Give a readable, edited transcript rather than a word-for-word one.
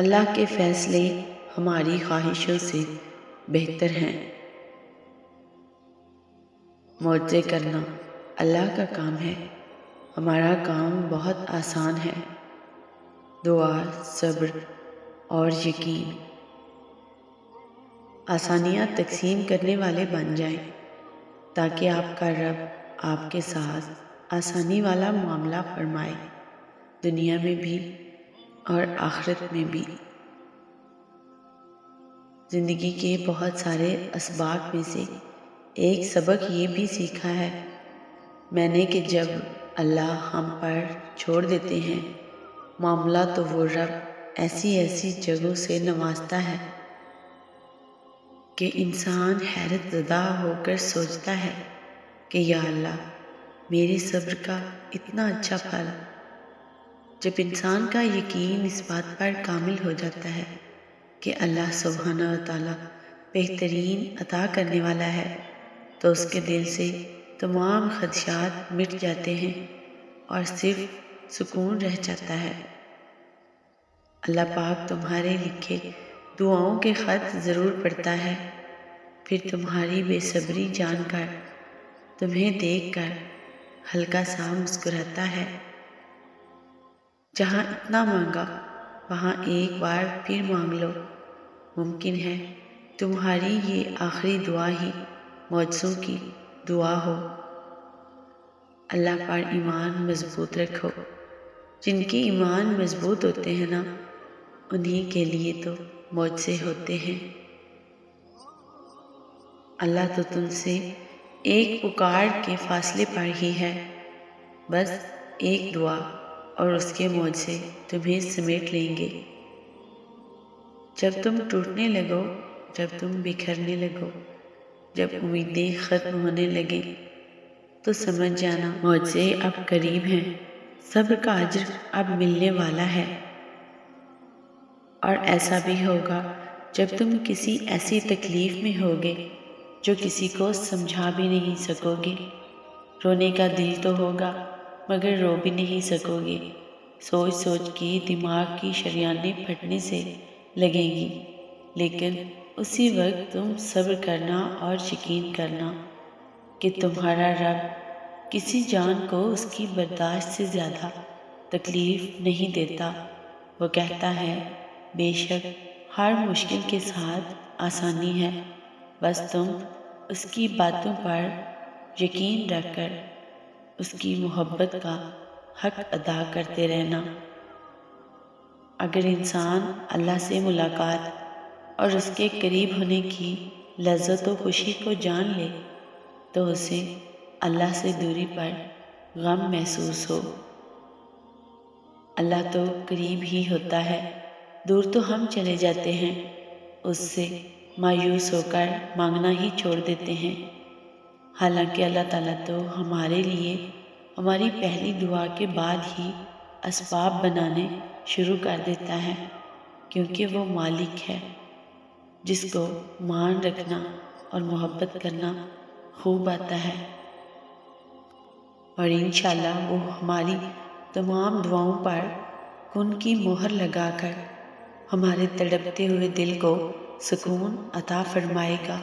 اللہ کے فیصلے ہماری خواہشوں سے بہتر ہیں۔ معجزے کرنا اللہ کا کام ہے، ہمارا کام بہت آسان ہے۔ دعا، صبر اور یقین آسانیاں تقسیم کرنے والے بن جائیں، تاکہ آپ کا رب آپ کے ساتھ آسانی والا معاملہ فرمائے، دنیا میں بھی اور آخرت میں بھی۔ زندگی کے بہت سارے اسباق میں سے ایک سبق یہ بھی سیکھا ہے میں نے کہ جب اللہ ہم پر چھوڑ دیتے ہیں معاملہ، تو وہ رب ایسی ایسی جگہوں سے نوازتا ہے کہ انسان حیرت زدہ ہو کر سوچتا ہے کہ یا اللہ، میرے صبر کا اتنا اچھا پھل۔ جب انسان کا یقین اس بات پر کامل ہو جاتا ہے کہ اللہ سبحانہ و تعالیٰ بہترین عطا کرنے والا ہے، تو اس کے دل سے تمام خدشات مٹ جاتے ہیں اور صرف سکون رہ جاتا ہے۔ اللہ پاک تمہارے لکھے دعاؤں کے خط ضرور پڑھتا ہے، پھر تمہاری بے صبری جان کر، تمہیں دیکھ کر ہلکا سا مسکراتا ہے۔ جہاں اتنا مانگا وہاں ایک بار پھر مانگ لو، ممکن ہے تمہاری یہ آخری دعا ہی معجزوں کی دعا ہو۔ اللہ پر ایمان مضبوط رکھو، جن کے ایمان مضبوط ہوتے ہیں نا، انہی کے لیے تو معجزے ہوتے ہیں۔ اللہ تو تم سے ایک پکار کے فاصلے پر ہی ہے، بس ایک دعا اور اس کے معجزے تمہیں سمیٹ لیں گے۔ جب تم ٹوٹنے لگو، جب تم بکھرنے لگو، جب امیدیں ختم ہونے لگیں، تو سمجھ جانا معجزے اب قریب ہیں، صبر کا اجر اب ملنے والا ہے۔ اور ایسا بھی ہوگا جب تم کسی ایسی تکلیف میں ہوگے جو کسی کو سمجھا بھی نہیں سکو گے، رونے کا دل تو ہوگا مگر رو بھی نہیں سکو گے، سوچ سوچ کے دماغ کی شریانیں پھٹنے سے لگیں گی، لیکن اسی وقت تم صبر کرنا اور یقین کرنا کہ تمہارا رب کسی جان کو اس کی برداشت سے زیادہ تکلیف نہیں دیتا۔ وہ کہتا ہے بے شک ہر مشکل کے ساتھ آسانی ہے، بس تم اس کی باتوں پر یقین رکھ کر اس کی محبت کا حق ادا کرتے رہنا۔ اگر انسان اللہ سے ملاقات اور اس کے قریب ہونے کی لذت و خوشی کو جان لے تو اسے اللہ سے دوری پر غم محسوس ہو۔ اللہ تو قریب ہی ہوتا ہے، دور تو ہم چلے جاتے ہیں، اس سے مایوس ہو کر مانگنا ہی چھوڑ دیتے ہیں۔ حالانکہ اللہ تعالیٰ تو ہمارے لیے ہماری پہلی دعا کے بعد ہی اسباب بنانے شروع کر دیتا ہے، کیونکہ وہ مالک ہے جس کو مان رکھنا اور محبت کرنا خوب آتا ہے، اور انشاءاللہ وہ ہماری تمام دعاؤں پر کن کی مہر لگا کر ہمارے تڑپتے ہوئے دل کو سکون عطا فرمائے گا۔